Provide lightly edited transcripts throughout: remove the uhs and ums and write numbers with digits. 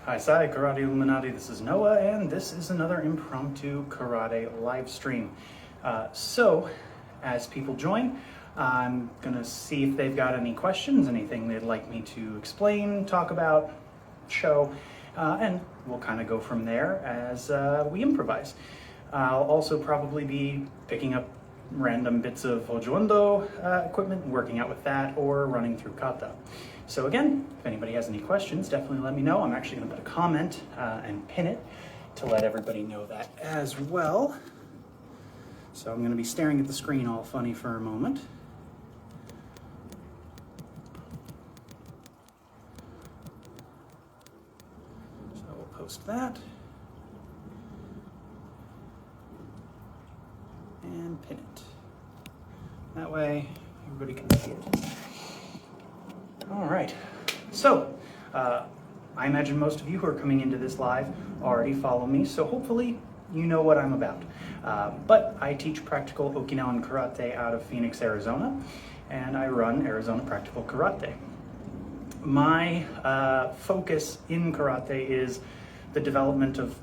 Hi, Sai, Karate Illuminati. This is Noah, and this is another Impromptu Karate live stream. As people join, I'm gonna see if they've got any questions, anything they'd like me to explain, talk about, show, and we'll kind of go from there as we improvise. I'll also probably be picking up random bits of Hojondo equipment, working out with that, or running through kata. So again, if anybody has any questions, definitely let me know. I'm actually going to put a comment and pin it to let everybody know that as well. So I'm going to be staring at the screen all funny for a moment. So we'll post that and pin it. That way everybody can see it. All right, so I imagine most of you who are coming into this live already follow me, so hopefully you know what I'm about. But I teach practical Okinawan Karate out of Phoenix, Arizona, and I run Arizona Practical Karate. My focus in karate is the development of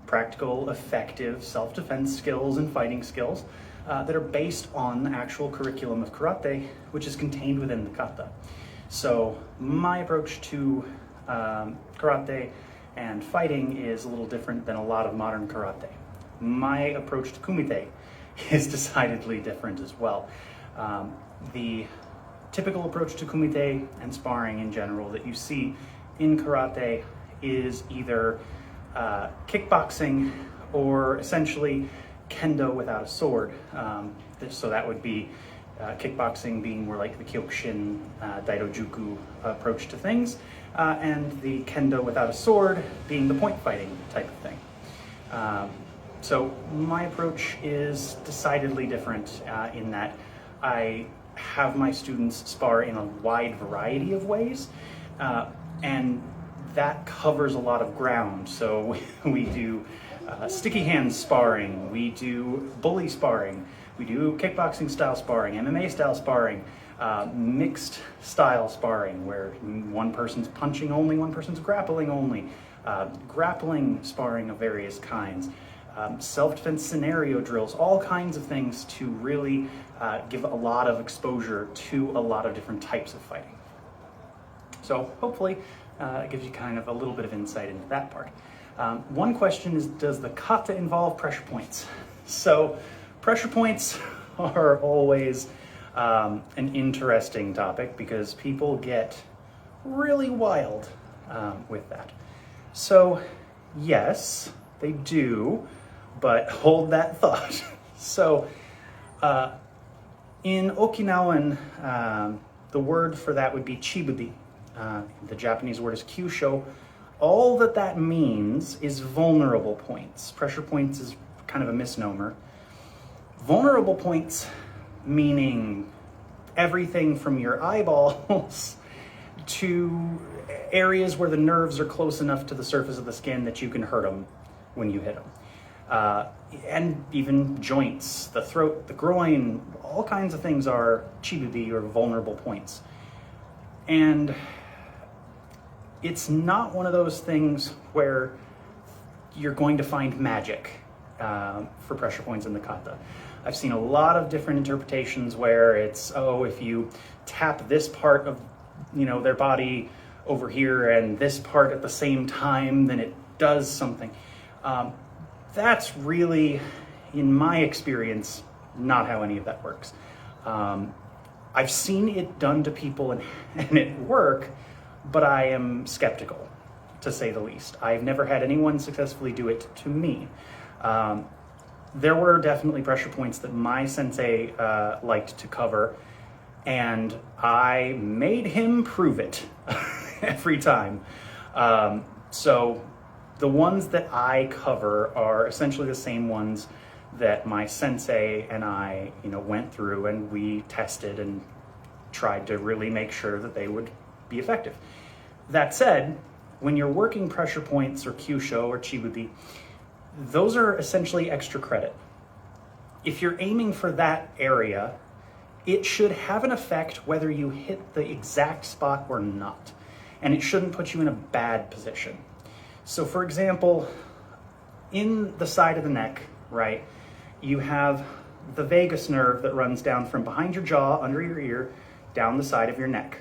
practical, effective self-defense skills and fighting skills that are based on the actual curriculum of karate, which is contained within the kata. So my approach to karate and fighting is a little different than a lot of modern karate. My approach to kumite is decidedly different as well. The typical approach to kumite and sparring in general that you see in karate is either kickboxing or essentially kendo without a sword. So that would be kickboxing being more like the Kyokushin, Daidojuku approach to things, and the kendo without a sword being the point fighting type of thing. So my approach is decidedly different in that I have my students spar in a wide variety of ways, and that covers a lot of ground. So we do sticky hands sparring, we do bully sparring, we do kickboxing style sparring, MMA style sparring, mixed style sparring where one person's punching only, one person's grappling only, grappling sparring of various kinds, self-defense scenario drills, all kinds of things to really give a lot of exposure to a lot of different types of fighting. So hopefully it gives you kind of a little bit of insight into that part. One question is, does the kata involve pressure points? So pressure points are always an interesting topic because people get really wild with that. So yes, they do, but hold that thought. So in Okinawan, the word for that would be chibudi. The Japanese word is kyusho. All that means is vulnerable points. Pressure points is kind of a misnomer. Vulnerable points meaning everything from your eyeballs to areas where the nerves are close enough to the surface of the skin that you can hurt them when you hit them. And even joints, the throat, the groin, all kinds of things are chibudi or vulnerable points. And it's not one of those things where you're going to find magic for pressure points in the kata. I've seen a lot of different interpretations where it's, oh, if you tap this part of, their body over here and this part at the same time, then it does something. That's really, in my experience, not how any of that works. I've seen it done to people and it work, but I am skeptical, to say the least. I've never had anyone successfully do it to me. There were definitely pressure points that my sensei liked to cover, and I made him prove it every time. So the ones that I cover are essentially the same ones that my sensei and I, went through and we tested and tried to really make sure that they would be effective. That said, when you're working pressure points or kyusho or chibudi, those are essentially extra credit. If you're aiming for that area, it should have an effect whether you hit the exact spot or not. And it shouldn't put you in a bad position. So for example, in the side of the neck, right, you have the vagus nerve that runs down from behind your jaw, under your ear, down the side of your neck.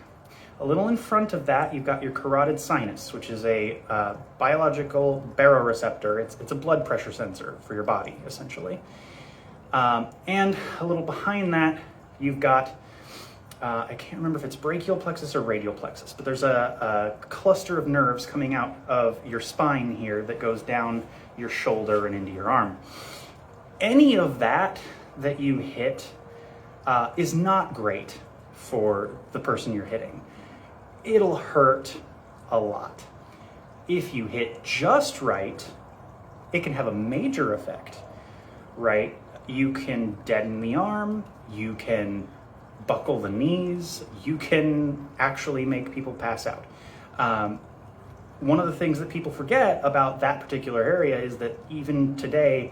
A little in front of that, you've got your carotid sinus, which is a biological baroreceptor. It's a blood pressure sensor for your body, essentially. And a little behind that, you've got, I can't remember if it's brachial plexus or radial plexus, but there's a cluster of nerves coming out of your spine here that goes down your shoulder and into your arm. Any of that you hit is not great for the person you're hitting. It'll hurt a lot. If you hit just right, it can have a major effect, right? You can deaden the arm, you can buckle the knees, you can actually make people pass out. One of the things that people forget about that particular area is that even today,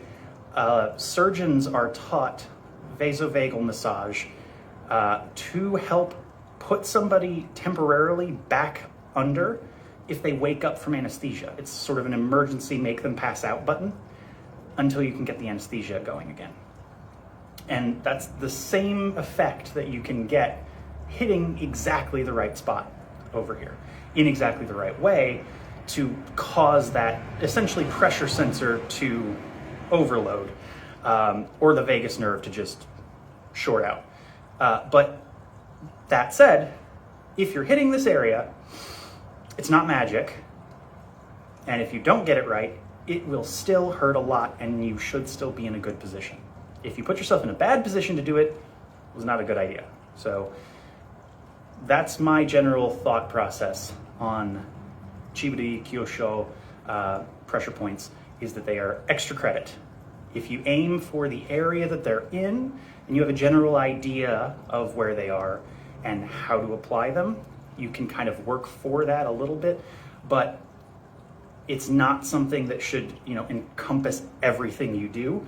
surgeons are taught vasovagal massage to help put somebody temporarily back under if they wake up from anesthesia. It's sort of an emergency make them pass out button until you can get the anesthesia going again. And that's the same effect that you can get hitting exactly the right spot over here in exactly the right way to cause that essentially pressure sensor to overload or the vagus nerve to just short out. But that said, if you're hitting this area, it's not magic. And if you don't get it right, it will still hurt a lot and you should still be in a good position. If you put yourself in a bad position to do it, it was not a good idea. So that's my general thought process on Chiburi, Kyosho, pressure points, is that they are extra credit. If you aim for the area that they're in and you have a general idea of where they are and how to apply them, you can kind of work for that a little bit, but it's not something that should, encompass everything you do.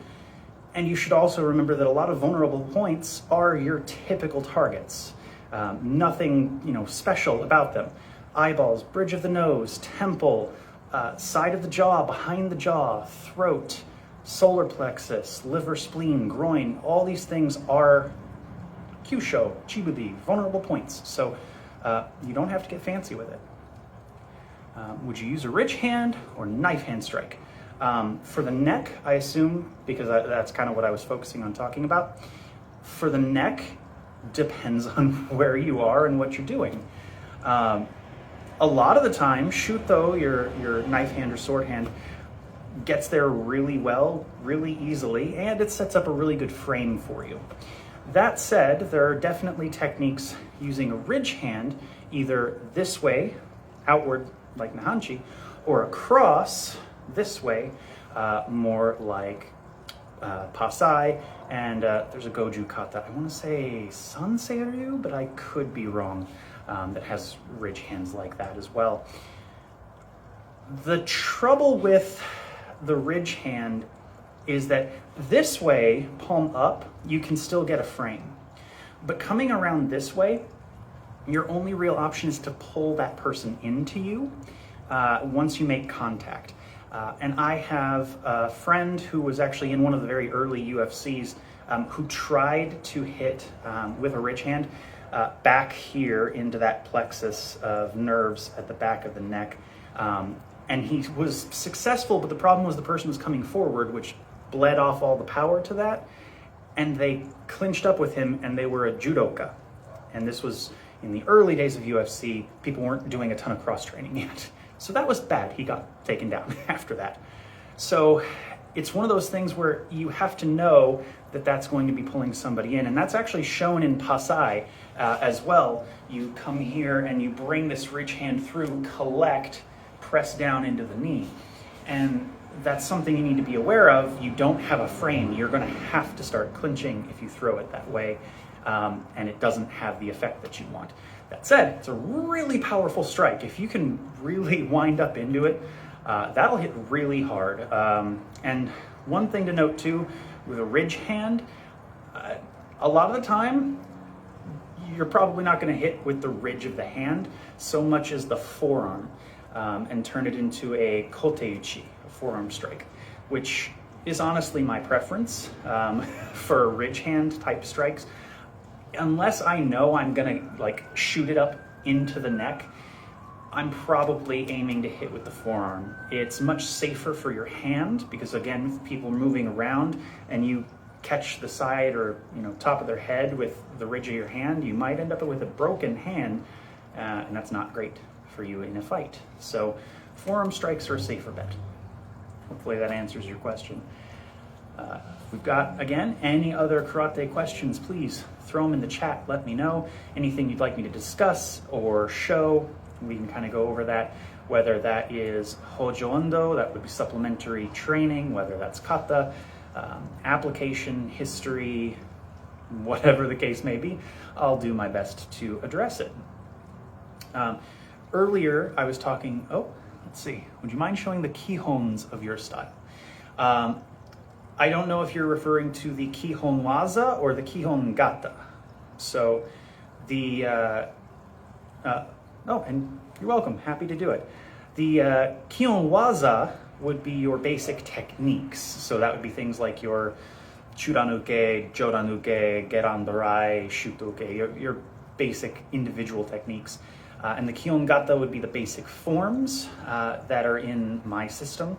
And you should also remember that a lot of vulnerable points are your typical targets. Nothing, special about them. Eyeballs, bridge of the nose, temple, side of the jaw, behind the jaw, throat, solar plexus, liver, spleen, groin. All these things are Kyusho, Chiburi, vulnerable points. So you don't have to get fancy with it. Would you use a ridge hand or knife hand strike? For the neck, I assume, because that's kind of what I was focusing on talking about. For the neck, depends on where you are and what you're doing. A lot of the time, Shuto, your knife hand or sword hand, gets there really well, really easily, and it sets up a really good frame for you. That said, there are definitely techniques using a ridge hand, either this way, outward, like Nahanchi, or across, this way, more like Pasai, and there's a Goju kata, I want to say Sanseiryu, but I could be wrong, that has ridge hands like that as well. The trouble with the ridge hand is that this way, palm up, you can still get a frame. But coming around this way, your only real option is to pull that person into you once you make contact. And I have a friend who was actually in one of the very early UFCs who tried to hit with a ridge hand back here into that plexus of nerves at the back of the neck. And he was successful, but the problem was the person was coming forward, which bled off all the power to that. And they clinched up with him and they were a judoka. And this was in the early days of UFC. People weren't doing a ton of cross training yet. So that was bad. He got taken down after that. So it's one of those things where you have to know that that's going to be pulling somebody in. And that's actually shown in Pasai as well. You come here and you bring this ridge hand through, collect, press down into the knee. And that's something you need to be aware of. You don't have a frame. You're going to have to start clinching if you throw it that way. And it doesn't have the effect that you want. That said, it's a really powerful strike. If you can really wind up into it, that'll hit really hard. And one thing to note too, with a ridge hand, a lot of the time, you're probably not going to hit with the ridge of the hand so much as the forearm. and turn it into a koteuchi, a forearm strike, which is honestly my preference for ridge hand type strikes. Unless I know I'm gonna like shoot it up into the neck, I'm probably aiming to hit with the forearm. It's much safer for your hand because, again, if people are moving around and you catch the side or top of their head with the ridge of your hand, you might end up with a broken hand, and that's not great for you in a fight. So forearm strikes are a safer bet. Hopefully that answers your question. We've got, again, any other karate questions, please throw them in the chat. Let me know. Anything you'd like me to discuss or show, we can kind of go over that, whether that is Hojo Ondo, that would be supplementary training, whether that's kata, application, history, whatever the case may be, I'll do my best to address it. Earlier, I was talking, let's see, would you mind showing the kihons of your style? I don't know if you're referring to the kihon waza or the kihon gata. So the, and you're welcome, happy to do it. The kihon waza would be your basic techniques. So that would be things like your churanuke, joranuke, geranbarai, shutoke, your basic individual techniques. And the kihon gata would be the basic forms that are in my system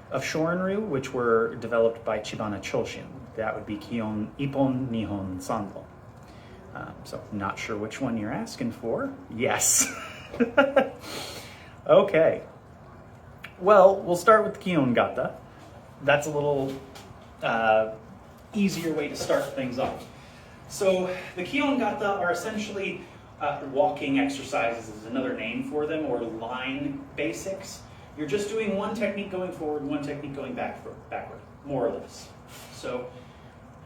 of Shorin-ryu, which were developed by Chibana Choshin. That would be kihon ippon, nihon, sanbon. So not sure which one you're asking for. Yes. Okay. Well, we'll start with the kihon gata. That's a little easier way to start things off. So the kihon gata are essentially walking exercises is another name for them, or line basics. You're just doing one technique going forward, one technique going backward, more or less. So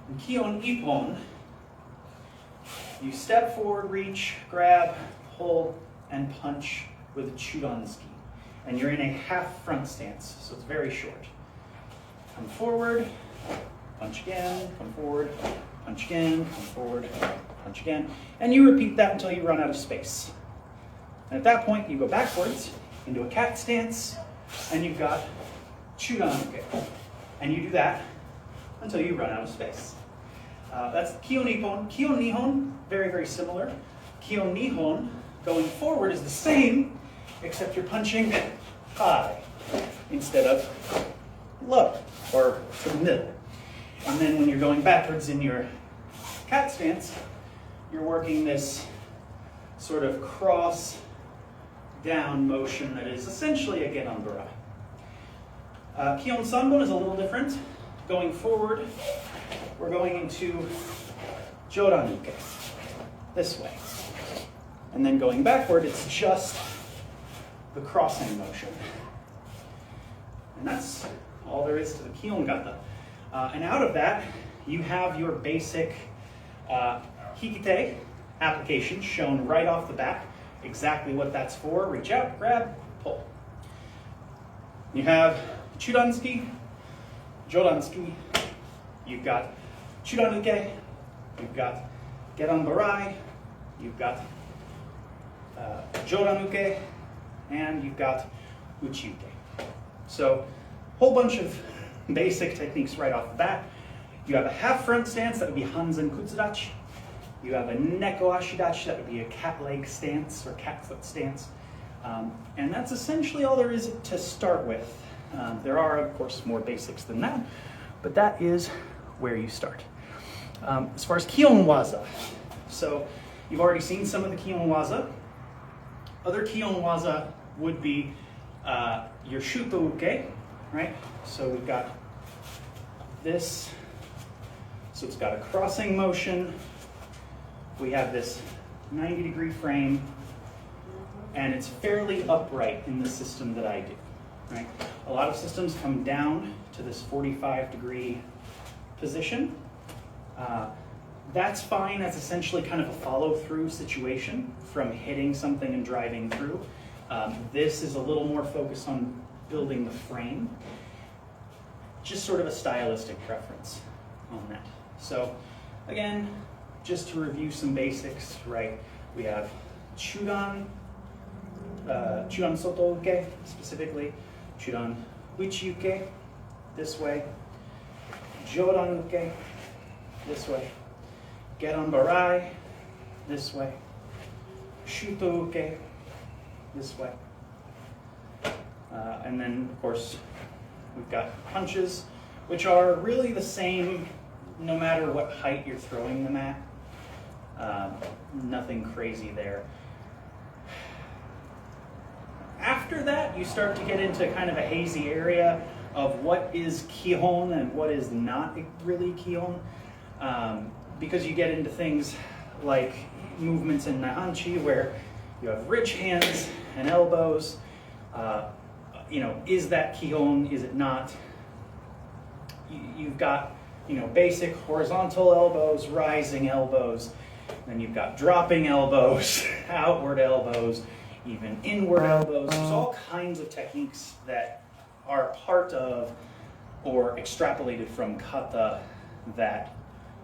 in kihon ippon, you step forward, reach, grab, pull, and punch with a chudansuki. And you're in a half front stance, so it's very short. Come forward, punch again, come forward, punch again, come forward, punch again. And you repeat that until you run out of space. And at that point, you go backwards into a cat stance, and you've got chudanuke. And you do that until you run out of space. That's kihon ippon. Kihon nihon, very, very similar. Kihon nihon, going forward, is the same, except you're punching high instead of low, or to the middle. And then when you're going backwards in your cat stance, you're working this sort of cross down motion that is essentially a geranbarai. Kihon sanbon is a little different. Going forward, we're going into joranuke, this way. And then going backward, it's just the crossing motion. And that's all there is to the kihon gata. And out of that, you have your basic hikite application shown right off the bat. Exactly what that's for. Reach out, grab, pull. You have chudansuki, jodansuki, you've got chudanuke, you've got geranbarai, you've got joranuke, and you've got uchiuke. So, whole bunch of basic techniques right off the bat. You have a half front stance, that would be hanzen kutsudachi. You have a neko ashidachi, that would be a cat leg stance or cat foot stance. And that's essentially all there is to start with. There are, of course, more basics than that, but that is where you start. As far as kihon waza, so you've already seen some of the kihon waza. Other kihon waza would be your shuto-uke, right? So we've got this, so it's got a crossing motion. We have this 90-degree frame, and it's fairly upright in the system that I do, right? A lot of systems come down to this 45-degree position. That's fine. That's essentially kind of a follow-through situation from hitting something and driving through. This is a little more focused on building the frame. Just sort of a stylistic preference on that. So again, just to review some basics, right? We have chudan, Chudan Soto Uke, specifically Chudan Uchi Uke, this way. Jodan Uke, this way. Gedan Barai, this way. Shuto Uke, this way. And then, of course, we've got punches, which are really the same no matter what height you're throwing them at. Nothing crazy there. After that, you start to get into kind of a hazy area of what is Kihon and what is not really Kihon, because you get into things like movements in Nahanchi where you have rich hands and elbows. Is that Kihon? Is it not? You've got, basic horizontal elbows, rising elbows. Then you've got dropping elbows, outward elbows, even inward elbows. There's all kinds of techniques that are part of or extrapolated from kata that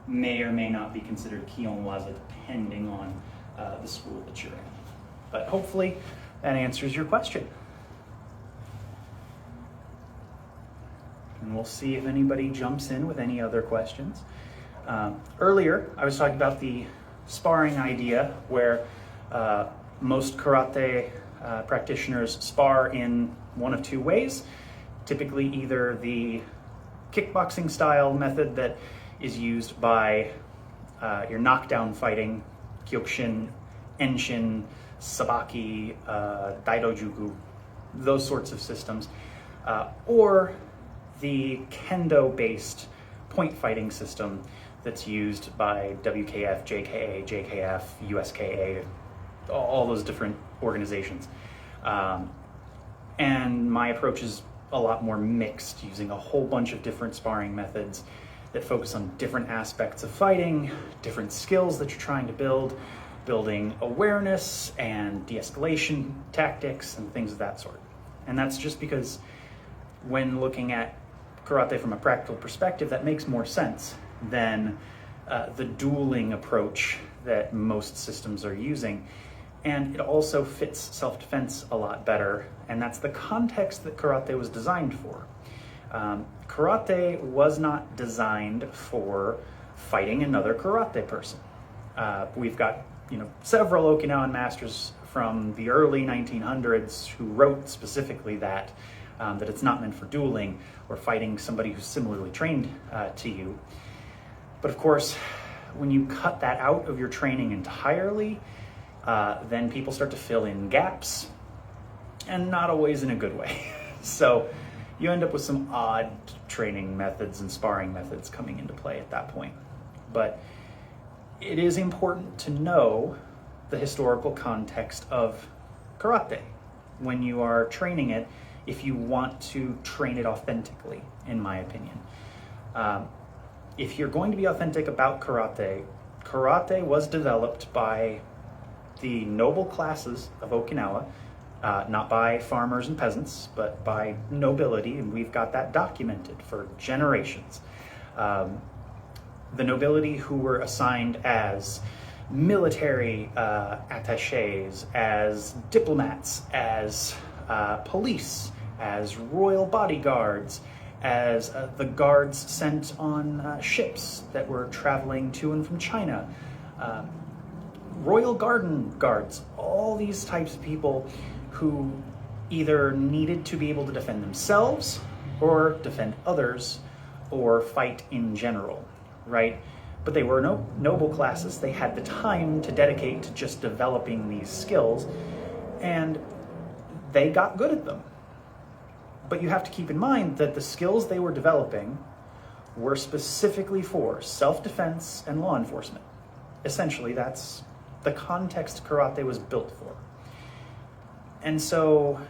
may or may not be considered Kihon waza depending on the school that you're in. But hopefully that answers your question. And we'll see if anybody jumps in with any other questions. Earlier, I was talking about the sparring idea where most karate practitioners spar in one of two ways. Typically either the kickboxing style method that is used by your knockdown fighting, Kyokushin, Enshin, Sabaki, Daidojuku, those sorts of systems, or the kendo-based point fighting system that's used by WKF, JKA, JKF, USKA, all those different organizations. And my approach is a lot more mixed, using a whole bunch of different sparring methods that focus on different aspects of fighting, different skills that you're trying to build, building awareness and de-escalation tactics and things of that sort. And that's just because when looking at karate from a practical perspective, that makes more sense than the dueling approach that most systems are using. And it also fits self-defense a lot better, and that's the context that karate was designed for. Karate was not designed for fighting another karate person. We've got several Okinawan masters from the early 1900s who wrote specifically that it's not meant for dueling or fighting somebody who's similarly trained to you. But of course, when you cut that out of your training entirely, then people start to fill in gaps, and not always in a good way. So you end up with some odd training methods and sparring methods coming into play at that point. But it is important to know the historical context of karate when you are training it, if you want to train it authentically, in my opinion. If you're going to be authentic about karate, karate was developed by the noble classes of Okinawa, not by farmers and peasants, but by nobility, and we've got that documented for generations. The nobility who were assigned as military attaches, as diplomats, as police, as royal bodyguards, as the guards sent on ships that were traveling to and from China, royal garden guards, all these types of people who either needed to be able to defend themselves or defend others or fight in general, right? But they were noble classes. They had the time to dedicate to just developing these skills, and they got good at them. But you have to keep in mind that the skills they were developing were specifically for self-defense and law enforcement. Essentially, that's the context karate was built for. And so,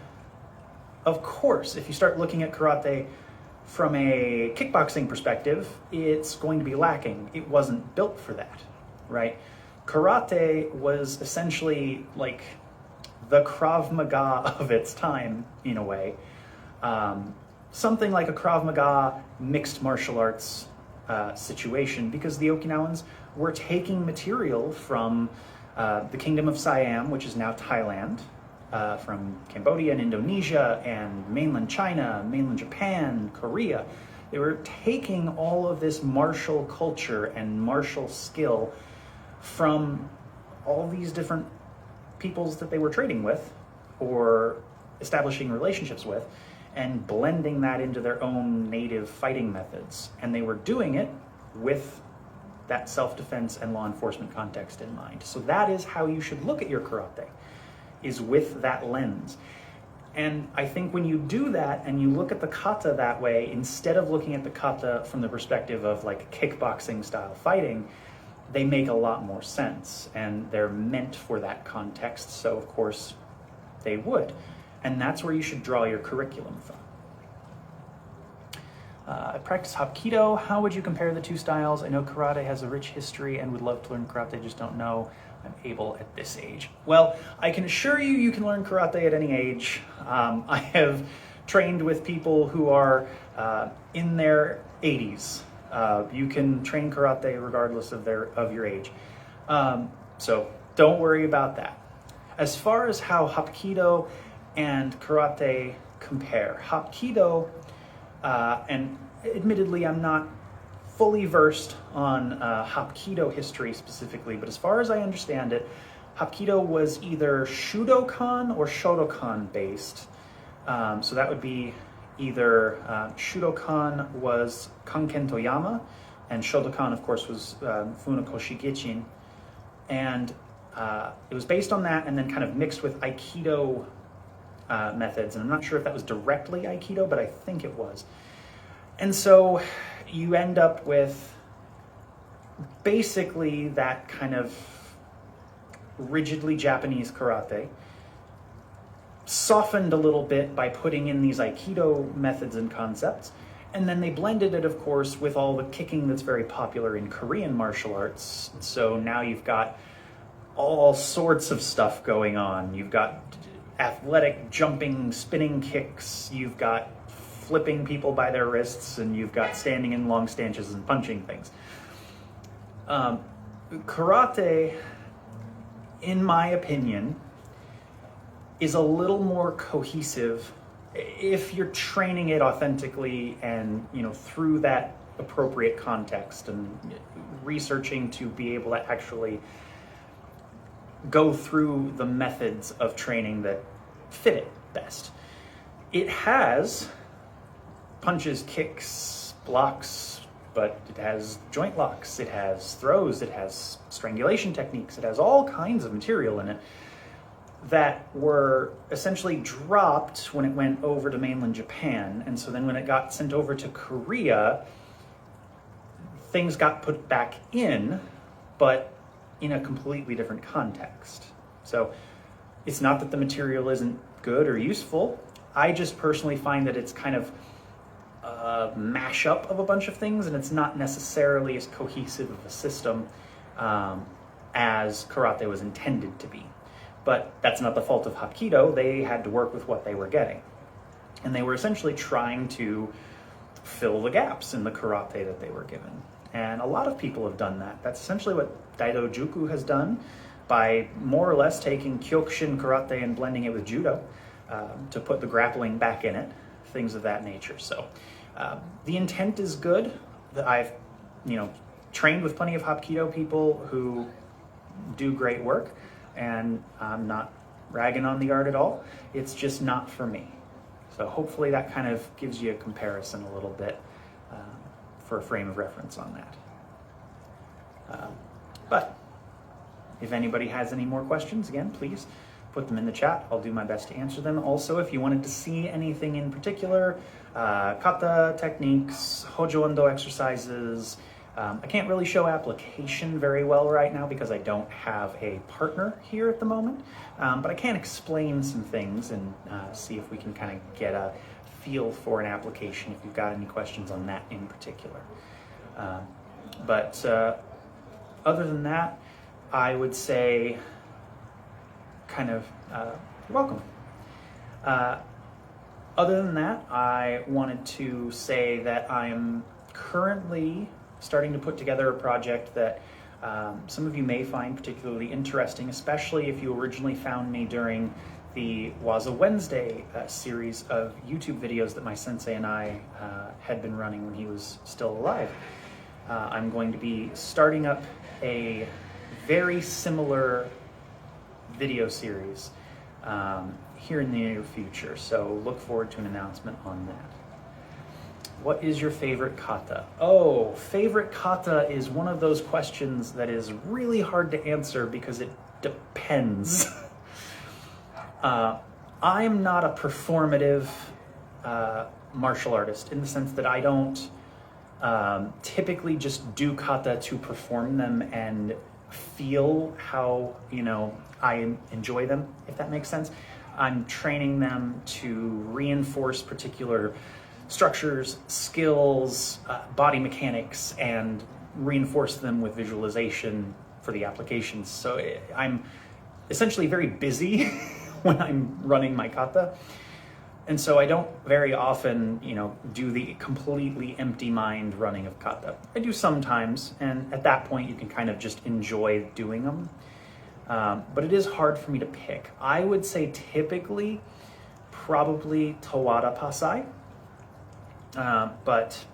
of course, if you start looking at karate from a kickboxing perspective, it's going to be lacking. It wasn't built for that, right? Karate was essentially like the Krav Maga of its time, in a way. Something like a Krav Maga mixed martial arts situation, because the Okinawans were taking material from the Kingdom of Siam, which is now Thailand, from Cambodia and Indonesia and mainland China, mainland Japan, Korea. They were taking all of this martial culture and martial skill from all these different peoples that they were trading with or establishing relationships with, and blending that into their own native fighting methods. And they were doing it with that self-defense and law enforcement context in mind. So that is how you should look at your karate, is with that lens. And I think when you do that and you look at the kata that way, instead of looking at the kata from the perspective of like kickboxing style fighting, they make a lot more sense, and they're meant for that context. So of course they would. And that's where you should draw your curriculum from. I practice Hapkido. How would you compare the two styles? I know karate has a rich history and would love to learn karate, just don't know I'm able at this age. Well, I can assure you, you can learn karate at any age. I have trained with people who are in their 80s. You can train karate regardless of your age. So don't worry about that. As far as how Hapkido and karate compare, Hapkido, and admittedly I'm not fully versed on Hapkido history specifically, but as far as I understand it, Hapkido was either Shudokan or Shotokan based. So that would be either Shudokan was Kanken Toyama, and Shotokan, of course, was Funakoshi Gichin. And it was based on that and then kind of mixed with Aikido methods. And I'm not sure if that was directly Aikido, but I think it was. And so you end up with basically that kind of rigidly Japanese karate, softened a little bit by putting in these Aikido methods and concepts. And then they blended it, of course, with all the kicking that's very popular in Korean martial arts. So now you've got all sorts of stuff going on. You've got athletic jumping, spinning kicks. You've got flipping people by their wrists, and you've got standing in long stances and punching things. Karate, in my opinion, is a little more cohesive if you're training it authentically and, you know, through that appropriate context and researching to be able to actually go through the methods of training that fit it best. It has punches, kicks, blocks, but it has joint locks, it has throws, it has strangulation techniques, it has all kinds of material in it that were essentially dropped when it went over to mainland Japan. And so then when it got sent over to Korea, things got put back in, but in a completely different context. So it's not that the material isn't good or useful. I just personally find that it's kind of a mashup of a bunch of things, and it's not necessarily as cohesive of a system as karate was intended to be. But that's not the fault of Hapkido. They had to work with what they were getting. And they were essentially trying to fill the gaps in the karate that they were given. And a lot of people have done that. That's essentially what Daido Juku has done by more or less taking Kyokushin karate and blending it with judo to put the grappling back in it, things of that nature. So the intent is good. I've, trained with plenty of Hapkido people who do great work, and I'm not ragging on the art at all. It's just not for me. So hopefully that kind of gives you a comparison a little bit for a frame of reference on that. But if anybody has any more questions, again, please put them in the chat. I'll do my best to answer them. Also, if you wanted to see anything in particular, kata techniques, hojo endo exercises, I can't really show application very well right now because I don't have a partner here at the moment, but I can explain some things and see if we can kind of get a feel for an application if you've got any questions on that in particular. But other than that, I would say you're welcome. Other than that, I wanted to say that I am currently starting to put together a project that some of you may find particularly interesting, especially if you originally found me during the Waza Wednesday series of YouTube videos that my sensei and I had been running when he was still alive. I'm going to be starting up a very similar video series here in the near future, so look forward to an announcement on that. What is your favorite kata? Oh, favorite kata is one of those questions that is really hard to answer because it depends. I'm not a performative martial artist in the sense that I don't typically just do kata to perform them and feel how, I enjoy them, if that makes sense. I'm training them to reinforce particular structures, skills, body mechanics, and reinforce them with visualization for the applications. So I'm essentially very busy when I'm running my kata. And so I don't very often, do the completely empty mind running of kata. I do sometimes, and at that point you can kind of just enjoy doing them. But it is hard for me to pick. I would say typically, probably Tawada Pasai, but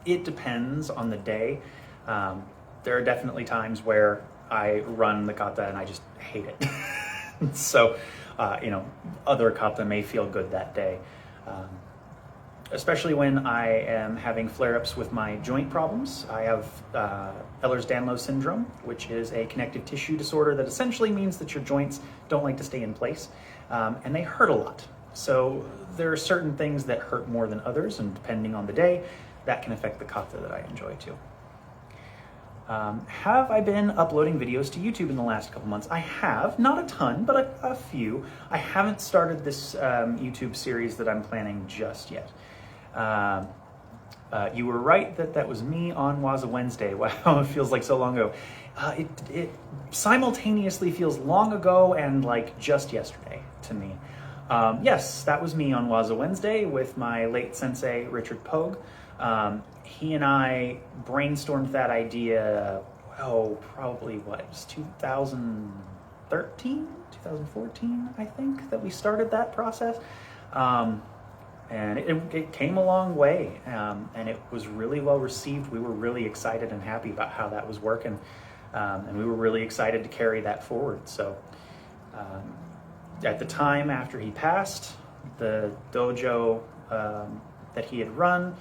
it depends on the day. There are definitely times where I run the kata and I just hate it. So, other kata may feel good that day. Especially when I am having flare-ups with my joint problems. I have Ehlers-Danlos syndrome, which is a connective tissue disorder that essentially means that your joints don't like to stay in place, and they hurt a lot. So there are certain things that hurt more than others, and depending on the day, that can affect the kata that I enjoy too. Have I been uploading videos to YouTube in the last couple months? I have, not a ton, but a few. I haven't started this YouTube series that I'm planning just yet. You were right that was me on Waza Wednesday. Wow, it feels like so long ago. It simultaneously feels long ago and like just yesterday to me. Yes, that was me on Waza Wednesday with my late sensei, Richard Pogue. He and I brainstormed that idea, probably it was 2013, 2014, I think, that we started that process. And it came a long way, and it was really well received. We were really excited and happy about how that was working, and we were really excited to carry that forward. So at the time after he passed, the dojo that he had run,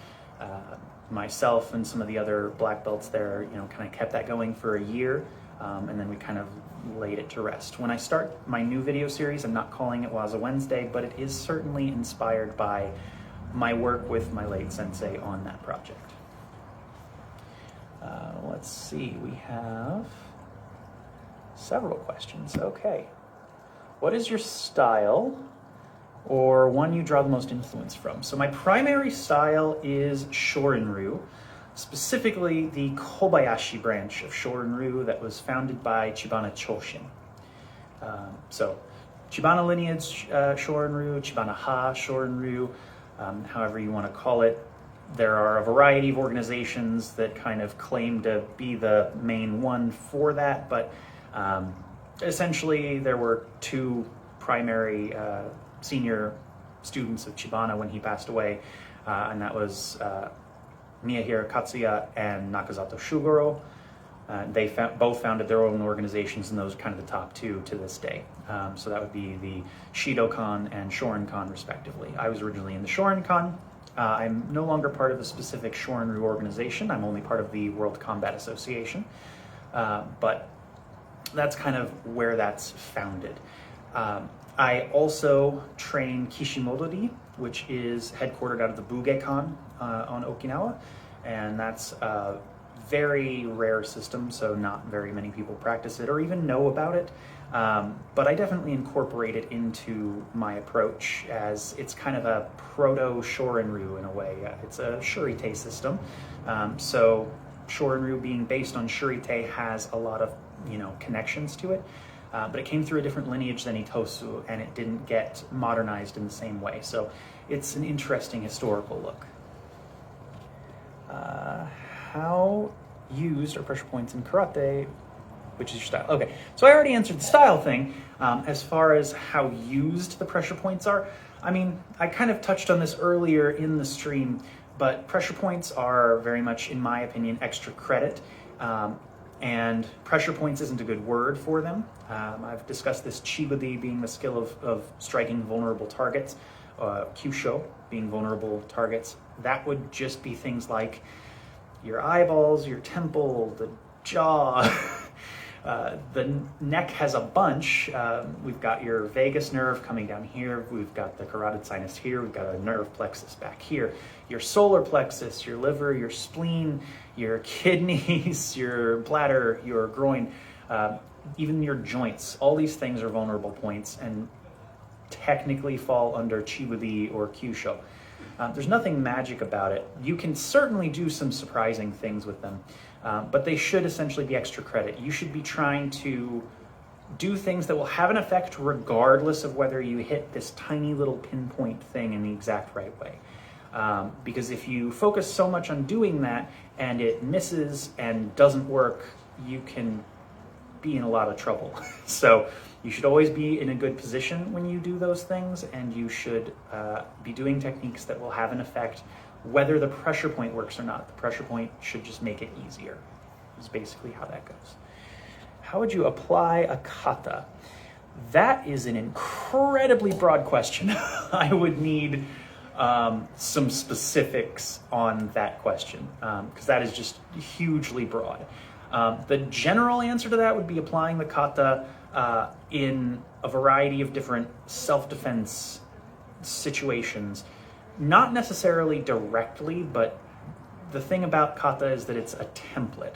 myself and some of the other black belts there, kind of kept that going for a year, and then we kind of laid it to rest. When I start my new video series, I'm not calling it Waza Wednesday, but it is certainly inspired by my work with my late sensei on that project. Let's see, we have several questions. Okay. What is your style or one you draw the most influence from? So my primary style is Shorin-ryu, specifically the Kobayashi branch of Shorin-ryu that was founded by Chibana Choshin. So Chibana lineage Shorin-ryu, Chibana Ha Shorin-ryu, however you want to call it. There are a variety of organizations that kind of claim to be the main one for that, but essentially there were two primary senior students of Chibana when he passed away, and that was Miyahira Katsuya and Nakazato Shugoro. They both founded their own organizations, and those are kind of the top two to this day. So that would be the Shidokan and Shorinkan, respectively. I was originally in the Shorinkan. I'm no longer part of the specific Shorin-ryu organization. I'm only part of the World Combat Association. But that's kind of where that's founded. I also train Kishimodori, which is headquartered out of the Bugekan on Okinawa, and that's a very rare system, so not very many people practice it or even know about it. But I definitely incorporate it into my approach, as it's kind of a proto-Shorin-ryu in a way. It's a Shurite system, so Shorin-ryu being based on Shurite has a lot of connections to it. But it came through a different lineage than Itosu, and it didn't get modernized in the same way. So it's an interesting historical look. How used are pressure points in karate which is your style. Okay, so I already answered the style thing. As far as how used the pressure points are, I mean, I kind of touched on this earlier in the stream, but pressure points are very much, in my opinion, extra credit. And pressure points isn't a good word for them. I've discussed this chibudi being the skill of striking vulnerable targets, kyusho being vulnerable targets. That would just be things like your eyeballs, your temple, the jaw. The neck has a bunch. We've got your vagus nerve coming down here. We've got the carotid sinus here. We've got a nerve plexus back here. Your solar plexus, your liver, your spleen, your kidneys, your bladder, your groin, even your joints. All these things are vulnerable points and technically fall under chibudi or kyusho. There's nothing magic about it. You can certainly do some surprising things with them, but they should essentially be extra credit. You should be trying to do things that will have an effect regardless of whether you hit this tiny little pinpoint thing in the exact right way. Because if you focus so much on doing that and it misses and doesn't work, you can be in a lot of trouble. So you should always be in a good position when you do those things, and you should be doing techniques that will have an effect whether the pressure point works or not. The pressure point should just make it easier, is basically how that goes. How would you apply a kata? That is an incredibly broad question. I would need some specifics on that question, because that is just hugely broad. The general answer to that would be applying the kata in a variety of different self-defense situations. Not necessarily directly, but the thing about kata is that it's a template,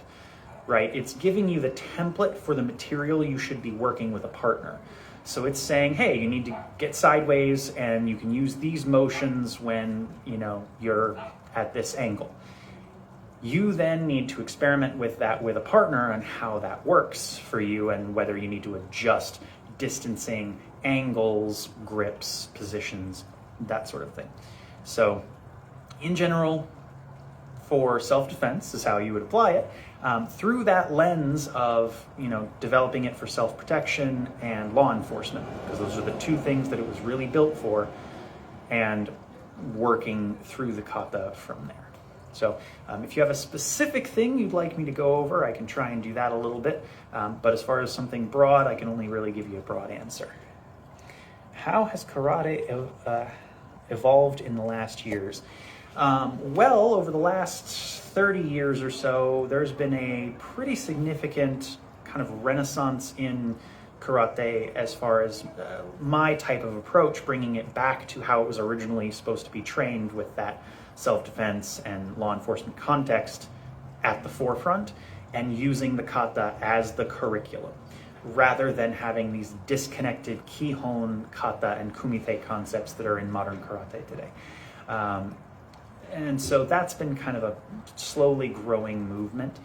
right? It's giving you the template for the material you should be working with a partner. So it's saying, hey, you need to get sideways and you can use these motions when, you're at this angle. You then need to experiment with that with a partner on how that works for you and whether you need to adjust distancing, angles, grips, positions, that sort of thing. So in general, for self-defense is how you would apply it, through that lens of, developing it for self-protection and law enforcement, because those are the two things that it was really built for, and working through the kata from there. So if you have a specific thing you'd like me to go over, I can try and do that a little bit. But as far as something broad, I can only really give you a broad answer. How has karate evolved in the last years? Well, over the last 30 years or so, there's been a pretty significant kind of renaissance in karate as far as my type of approach, bringing it back to how it was originally supposed to be trained, with that self-defense and law enforcement context at the forefront, and using the kata as the curriculum, rather than having these disconnected kihon, kata, and kumite concepts that are in modern karate today. And so that's been kind of a slowly growing movement.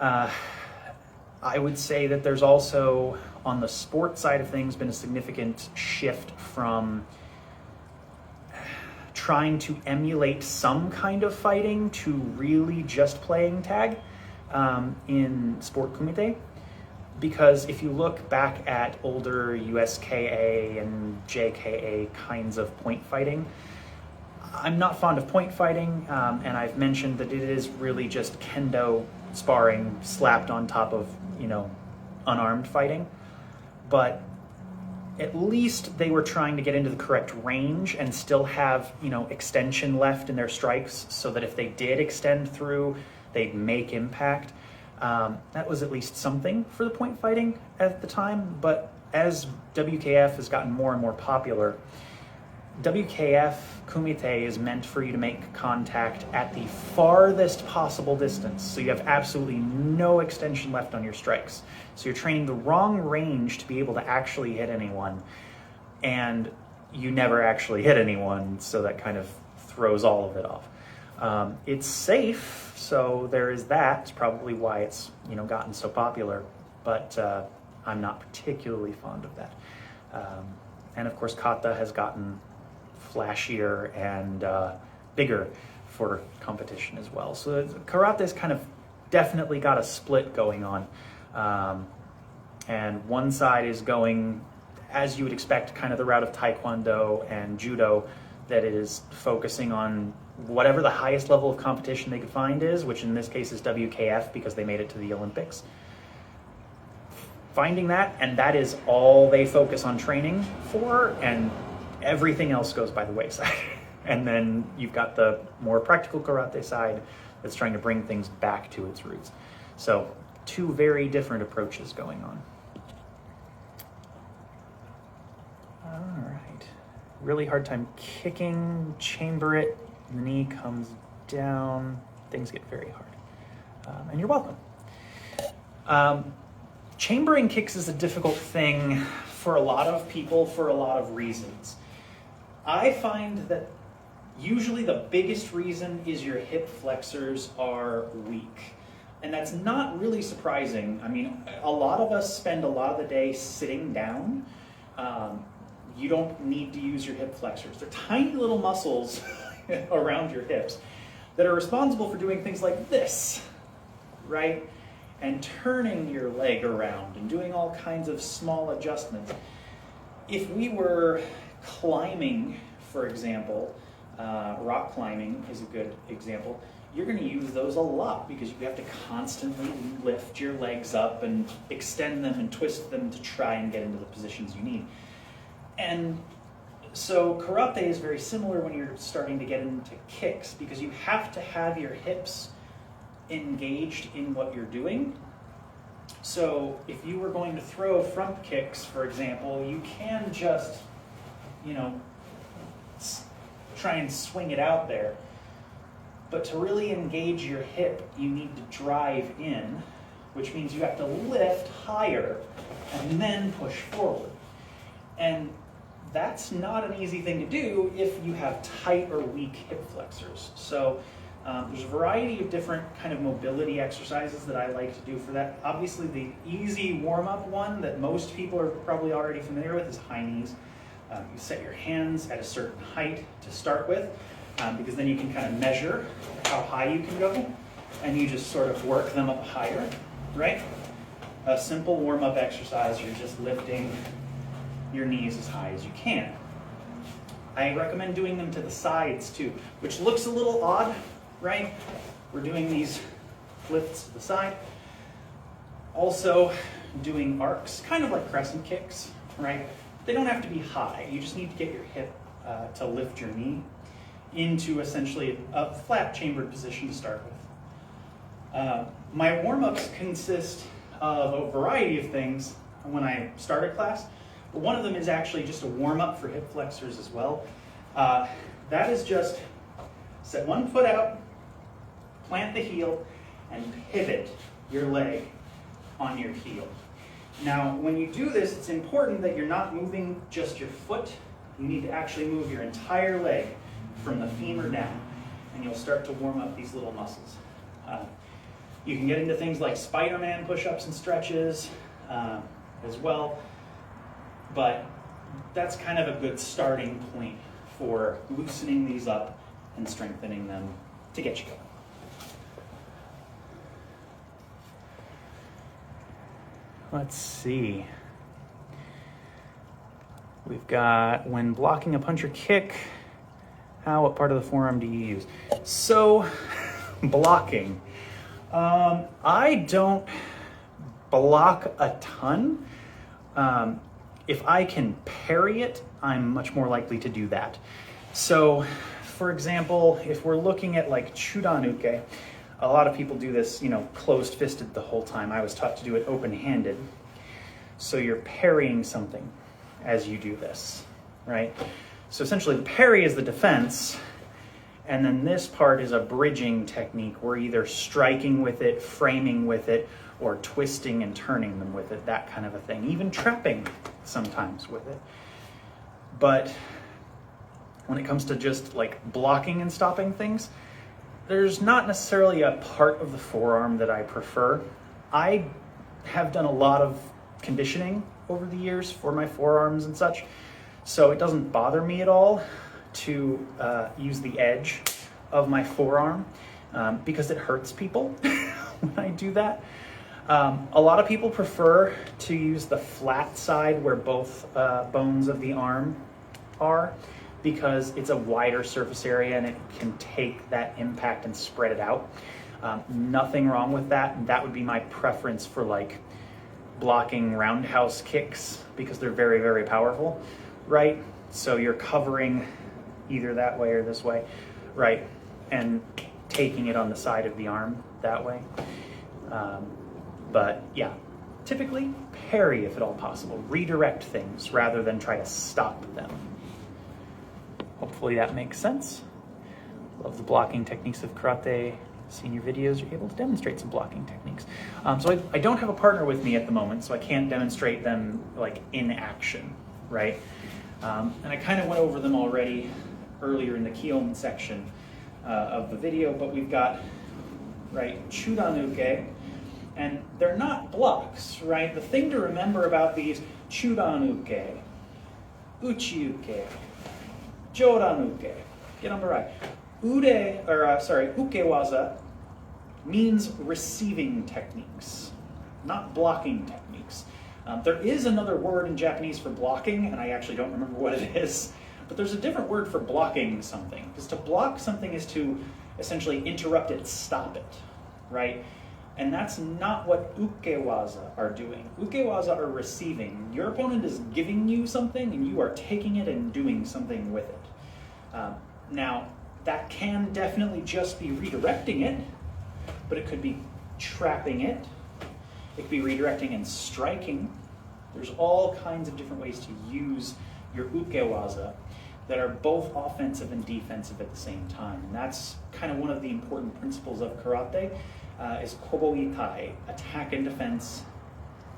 I would say that there's also, on the sport side of things, been a significant shift from trying to emulate some kind of fighting to really just playing tag in sport kumite. Because if you look back at older USKA and JKA kinds of point fighting, I'm not fond of point fighting, and I've mentioned that it is really just kendo sparring slapped on top of, unarmed fighting. But at least they were trying to get into the correct range and still have, extension left in their strikes, so that if they did extend through, they'd make impact. That was at least something for the point fighting at the time. But as WKF has gotten more and more popular, WKF kumite is meant for you to make contact at the farthest possible distance. So you have absolutely no extension left on your strikes. So you're training the wrong range to be able to actually hit anyone. And you never actually hit anyone, so that kind of throws all of it off. It's safe, so there is that. It's probably why it's gotten so popular, but I'm not particularly fond of that. And of course, kata has gotten flashier and bigger for competition as well. So karate's kind of definitely got a split going on. And one side is going, as you would expect, kind of the route of Taekwondo and Judo, that it is focusing on whatever the highest level of competition they could find is, which in this case is WKF because they made it to the Olympics. Finding that, and that is all they focus on training for, and everything else goes by the wayside. And then you've got the more practical karate side that's trying to bring things back to its roots. So two very different approaches going on. All right. Really hard time kicking, chamber it, the knee comes down, things get very hard. And you're welcome. Chambering kicks is a difficult thing for a lot of people for a lot of reasons. I find that usually the biggest reason is your hip flexors are weak. And that's not really surprising. I mean, a lot of us spend a lot of the day sitting down. You don't need to use your hip flexors. They're tiny little muscles around your hips that are responsible for doing things like this, right? And turning your leg around and doing all kinds of small adjustments. If we were climbing, for example, rock climbing is a good example, you're going to use those a lot because you have to constantly lift your legs up and extend them and twist them to try and get into the positions you need. And so karate is very similar when you're starting to get into kicks because you have to have your hips engaged in what you're doing. So if you were going to throw front kicks, for example, you can just, try and swing it out there. But to really engage your hip, you need to drive in, which means you have to lift higher and then push forward. And that's not an easy thing to do if you have tight or weak hip flexors. So there's a variety of different kind of mobility exercises that I like to do for that. Obviously, the easy warm-up one that most people are probably already familiar with is high knees. You set your hands at a certain height to start with, because then you can kind of measure how high you can go, and you just sort of work them up higher, right? A simple warm-up exercise, you're just lifting your knees as high as you can. I recommend doing them to the sides too, which looks a little odd, right? We're doing these lifts to the side. Also doing arcs, kind of like crescent kicks, right? They don't have to be high. You just need to get your hip to lift your knee into essentially a flat chambered position to start with. My warm-ups consist of a variety of things when I start a class, but one of them is actually just a warm-up for hip flexors as well. That is just set one foot out, plant the heel, and pivot your leg on your heel. Now, when you do this, it's important that you're not moving just your foot. You need to actually move your entire leg from the femur down, and you'll start to warm up these little muscles. You can get into things like Spider-Man push-ups and stretches as well, but that's kind of a good starting point for loosening these up and strengthening them to get you going. Let's see. We've got when blocking a punch or kick, what part of the forearm do you use? So, blocking. I don't block a ton. If I can parry it, I'm much more likely to do that. So, for example, if we're looking at like Chudanuke, a lot of people do this, closed-fisted the whole time. I was taught to do it open-handed. So you're parrying something as you do this, right? So essentially the parry is the defense, and then this part is a bridging technique. We're either striking with it, framing with it, or twisting and turning them with it, that kind of a thing. Even trapping sometimes with it. But when it comes to just like blocking and stopping things, there's not necessarily a part of the forearm that I prefer. I have done a lot of conditioning over the years for my forearms and such, so it doesn't bother me at all to use the edge of my forearm because it hurts people when I do that. A lot of people prefer to use the flat side where both bones of the arm are, because it's a wider surface area and it can take that impact and spread it out. Nothing wrong with that. That would be my preference for like blocking roundhouse kicks, because they're very, very powerful, right? So you're covering either that way or this way, right? And taking it on the side of the arm that way. But yeah, typically parry if at all possible. Redirect things rather than try to stop them. Hopefully that makes sense. Love the blocking techniques of karate. Seen your videos, you're able to demonstrate some blocking techniques. So I don't have a partner with me at the moment, so I can't demonstrate them like in action, right? And I kind of went over them already earlier in the Kihon section of the video, but we've got, right, Chudanuke, and they're not blocks, right? The thing to remember about these, Chudanuke, Uchiuke, Jodanuke, get them right. Ukewaza means receiving techniques, not blocking techniques. There is another word in Japanese for blocking, and I actually don't remember what it is, but there's a different word for blocking something. Because to block something is to essentially interrupt it, stop it, right? And that's not what ukewaza are doing. Ukewaza are receiving. Your opponent is giving you something, and you are taking it and doing something with it. Now, that can definitely just be redirecting it, but it could be trapping it. It could be redirecting and striking. There's all kinds of different ways to use your ukewaza that are both offensive and defensive at the same time. And that's kind of one of the important principles of karate, is kobo-itai, attack and defense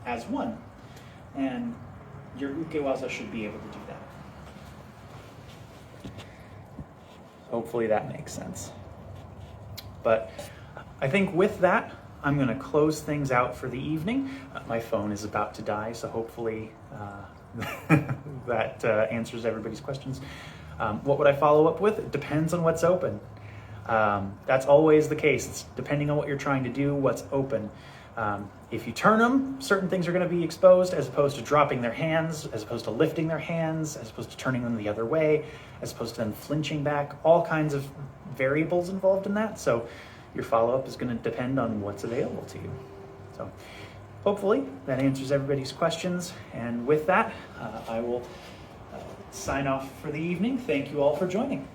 as one. And your ukewaza should be able to do that. Hopefully that makes sense. But I think with that, I'm going to close things out for the evening. My phone is about to die, so hopefully that answers everybody's questions. What would I follow up with? It depends on what's open. That's always the case. It's depending on what you're trying to do, what's open. If you turn them, certain things are going to be exposed, as opposed to dropping their hands, as opposed to lifting their hands, as opposed to turning them the other way, as opposed to them flinching back. All kinds of variables involved in that. So your follow-up is going to depend on what's available to you. So hopefully that answers everybody's questions. And with that, I will sign off for the evening. Thank you all for joining.